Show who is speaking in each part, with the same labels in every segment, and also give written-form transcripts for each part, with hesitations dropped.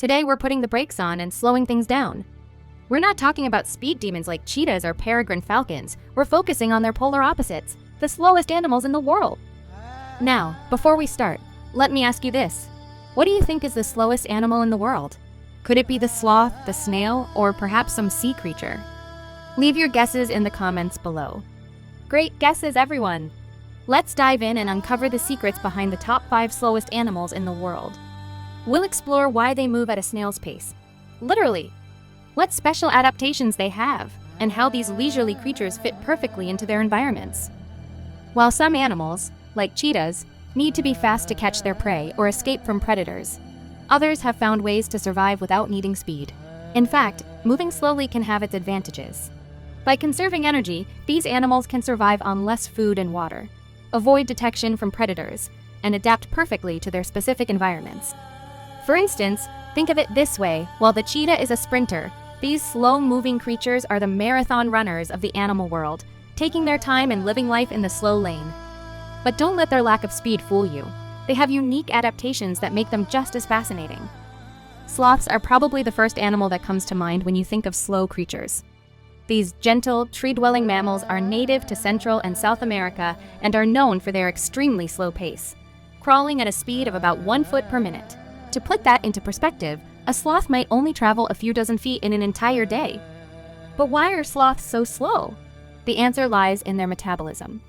Speaker 1: Today we're putting the brakes on and slowing things down. We're not talking about speed demons like cheetahs or peregrine falcons. We're focusing on their polar opposites, the slowest animals in the world. Now, before we start, let me ask you this. What do you think is the slowest animal in the world? Could it be the sloth, the snail, or perhaps some sea creature? Leave your guesses in the comments below. Great guesses, everyone! Let's dive in and uncover the secrets behind the top 5 slowest animals in the world. We'll explore why they move at a snail's pace. Literally! What special adaptations they have, and how these leisurely creatures fit perfectly into their environments. While some animals, like cheetahs, need to be fast to catch their prey or escape from predators, others have found ways to survive without needing speed. In fact, moving slowly can have its advantages. By conserving energy, these animals can survive on less food and water, avoid detection from predators, and adapt perfectly to their specific environments. For instance, think of it this way: while the cheetah is a sprinter, these slow-moving creatures are the marathon runners of the animal world, taking their time and living life in the slow lane. But don't let their lack of speed fool you. They have unique adaptations that make them just as fascinating. Sloths are probably the first animal that comes to mind when you think of slow creatures. These gentle, tree-dwelling mammals are native to Central and South America and are known for their extremely slow pace, crawling at a speed of about 1 foot per minute. To put that into perspective, a sloth might only travel a few dozen feet in an entire day. But why are sloths so slow? The answer lies in their metabolism.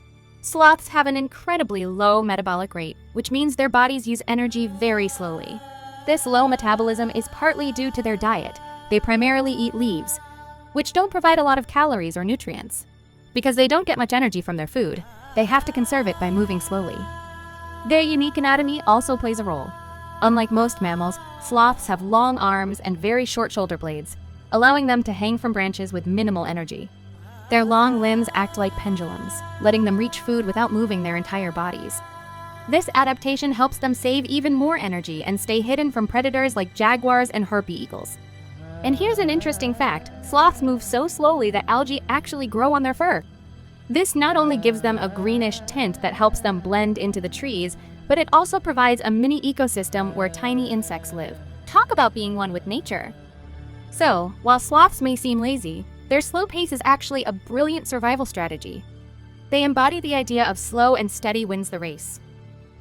Speaker 1: Sloths have an incredibly low metabolic rate, which means their bodies use energy very slowly. This low metabolism is partly due to their diet. They primarily eat leaves, which don't provide a lot of calories or nutrients. Because they don't get much energy from their food, they have to conserve it by moving slowly. Their unique anatomy also plays a role. Unlike most mammals, sloths have long arms and very short shoulder blades, allowing them to hang from branches with minimal energy. Their long limbs act like pendulums, letting them reach food without moving their entire bodies. This adaptation helps them save even more energy and stay hidden from predators like jaguars and harpy eagles. And here's an interesting fact: sloths move so slowly that algae actually grow on their fur. This not only gives them a greenish tint that helps them blend into the trees, but it also provides a mini ecosystem where tiny insects live. Talk about being one with nature. So, while sloths may seem lazy, their slow pace is actually a brilliant survival strategy. They embody the idea of slow and steady wins the race.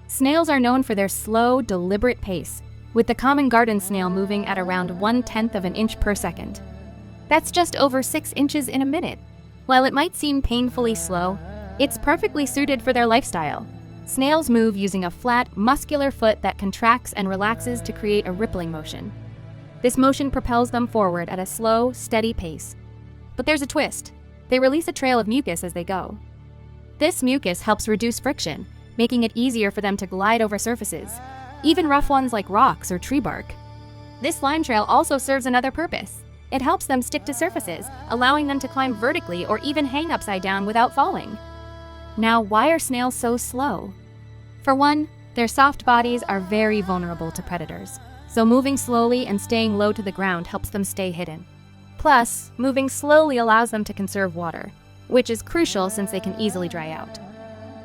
Speaker 1: Snails are known for their slow, deliberate pace, with the common garden snail moving at around 1/10 of an inch per second. That's just over 6 inches in a minute. While it might seem painfully slow, it's perfectly suited for their lifestyle. Snails move using a flat, muscular foot that contracts and relaxes to create a rippling motion. This motion propels them forward at a slow, steady pace. But there's a twist. They release a trail of mucus as they go. This mucus helps reduce friction, making it easier for them to glide over surfaces, even rough ones like rocks or tree bark. This slime trail also serves another purpose. It helps them stick to surfaces, allowing them to climb vertically or even hang upside down without falling. Now, why are snails so slow? For one, their soft bodies are very vulnerable to predators, so moving slowly and staying low to the ground helps them stay hidden. Plus, moving slowly allows them to conserve water, which is crucial since they can easily dry out.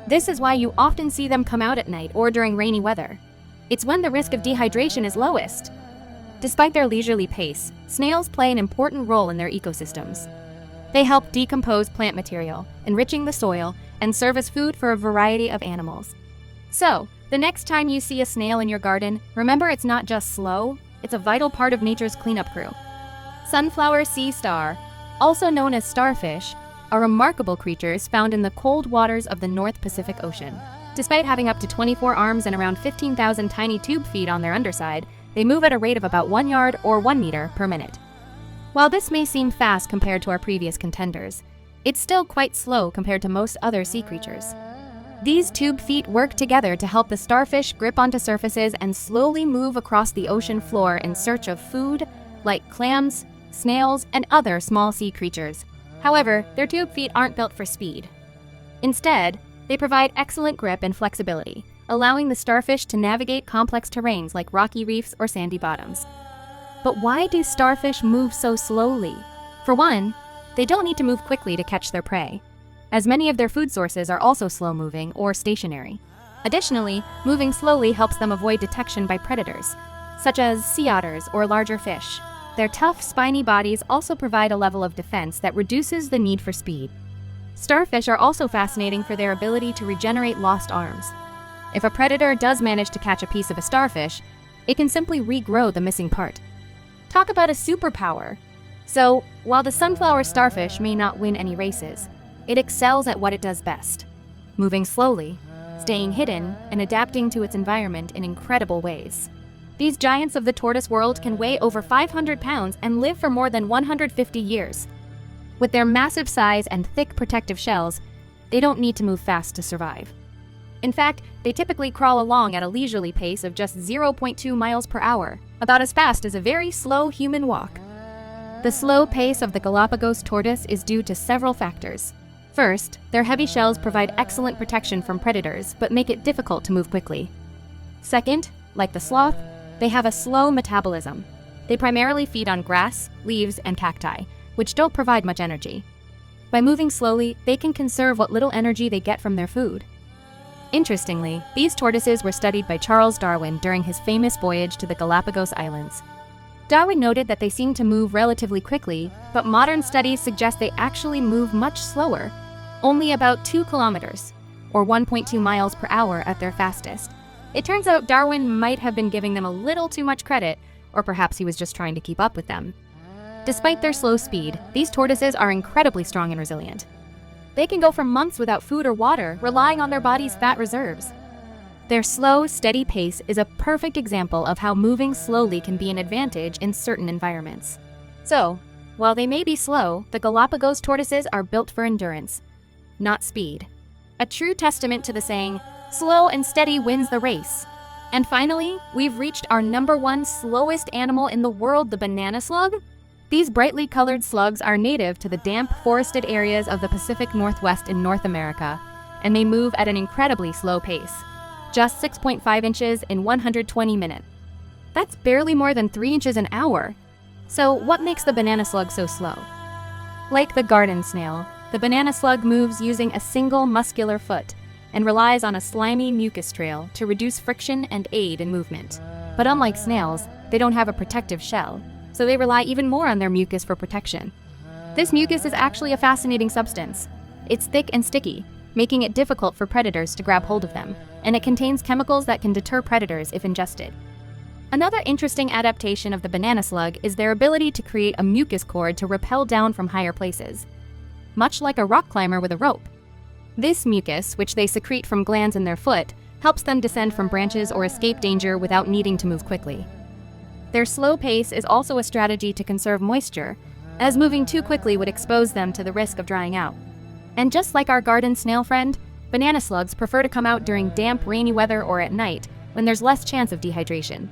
Speaker 1: This is why you often see them come out at night or during rainy weather. It's when the risk of dehydration is lowest. Despite their leisurely pace, snails play an important role in their ecosystems. They help decompose plant material, enriching the soil, and serve as food for a variety of animals. So, the next time you see a snail in your garden, remember it's not just slow, it's a vital part of nature's cleanup crew. Sunflower sea star, also known as starfish, are remarkable creatures found in the cold waters of the North Pacific Ocean. Despite having up to 24 arms and around 15,000 tiny tube feet on their underside, they move at a rate of about 1 yard or 1 meter per minute. While this may seem fast compared to our previous contenders, it's still quite slow compared to most other sea creatures. These tube feet work together to help the starfish grip onto surfaces and slowly move across the ocean floor in search of food, like clams, snails, and other small sea creatures. However, their tube feet aren't built for speed. Instead, they provide excellent grip and flexibility, allowing the starfish to navigate complex terrains like rocky reefs or sandy bottoms. But why do starfish move so slowly? For one, they don't need to move quickly to catch their prey, as many of their food sources are also slow-moving or stationary. Additionally, moving slowly helps them avoid detection by predators, such as sea otters or larger fish. Their tough, spiny bodies also provide a level of defense that reduces the need for speed. Starfish are also fascinating for their ability to regenerate lost arms. If a predator does manage to catch a piece of a starfish, it can simply regrow the missing part. Talk about a superpower! So, while the sunflower starfish may not win any races, it excels at what it does best: moving slowly, staying hidden, and adapting to its environment in incredible ways. These giants of the tortoise world can weigh over 500 pounds and live for more than 150 years. With their massive size and thick protective shells, they don't need to move fast to survive. In fact, they typically crawl along at a leisurely pace of just 0.2 miles per hour, about as fast as a very slow human walk. The slow pace of the Galapagos tortoise is due to several factors. First, their heavy shells provide excellent protection from predators, but make it difficult to move quickly. Second, like the sloth, they have a slow metabolism. They primarily feed on grass, leaves, and cacti, which don't provide much energy. By moving slowly, they can conserve what little energy they get from their food. Interestingly, these tortoises were studied by Charles Darwin during his famous voyage to the Galapagos Islands. Darwin noted that they seem to move relatively quickly, but modern studies suggest they actually move much slower, only about 2 kilometers, or 1.2 miles per hour at their fastest. It turns out Darwin might have been giving them a little too much credit, or perhaps he was just trying to keep up with them. Despite their slow speed, these tortoises are incredibly strong and resilient. They can go for months without food or water, relying on their body's fat reserves. Their slow, steady pace is a perfect example of how moving slowly can be an advantage in certain environments. So, while they may be slow, the Galapagos tortoises are built for endurance, not speed. A true testament to the saying, "Slow and steady wins the race." And finally, we've reached our #1 slowest animal in the world, the banana slug. These brightly colored slugs are native to the damp, forested areas of the Pacific Northwest in North America, and they move at an incredibly slow pace. Just 6.5 inches in 120 minutes. That's barely more than 3 inches an hour. So what makes the banana slug so slow? Like the garden snail, the banana slug moves using a single muscular foot and relies on a slimy mucus trail to reduce friction and aid in movement. But unlike snails, they don't have a protective shell, so they rely even more on their mucus for protection. This mucus is actually a fascinating substance. It's thick and sticky, making it difficult for predators to grab hold of them, and it contains chemicals that can deter predators if ingested. Another interesting adaptation of the banana slug is their ability to create a mucus cord to rappel down from higher places, much like a rock climber with a rope. This mucus, which they secrete from glands in their foot, helps them descend from branches or escape danger without needing to move quickly. Their slow pace is also a strategy to conserve moisture, as moving too quickly would expose them to the risk of drying out. And just like our garden snail friend, banana slugs prefer to come out during damp, rainy weather or at night, when there's less chance of dehydration.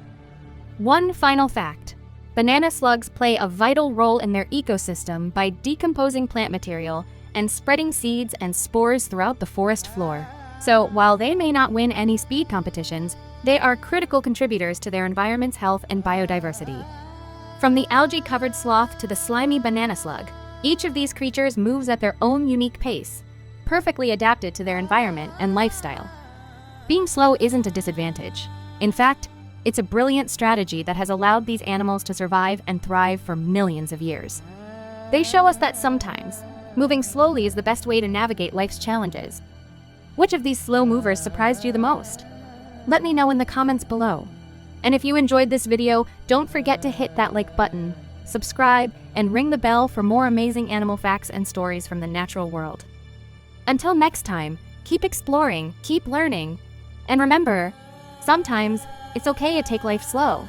Speaker 1: One final fact: banana slugs play a vital role in their ecosystem by decomposing plant material and spreading seeds and spores throughout the forest floor. So while they may not win any speed competitions, they are critical contributors to their environment's health and biodiversity. From the algae-covered sloth to the slimy banana slug, each of these creatures moves at their own unique pace, perfectly adapted to their environment and lifestyle. Being slow isn't a disadvantage. In fact, it's a brilliant strategy that has allowed these animals to survive and thrive for millions of years. They show us that sometimes, moving slowly is the best way to navigate life's challenges. Which of these slow movers surprised you the most? Let me know in the comments below. And if you enjoyed this video, don't forget to hit that like button, subscribe, and ring the bell for more amazing animal facts and stories from the natural world. Until next time, keep exploring, keep learning, and remember, sometimes it's okay to take life slow.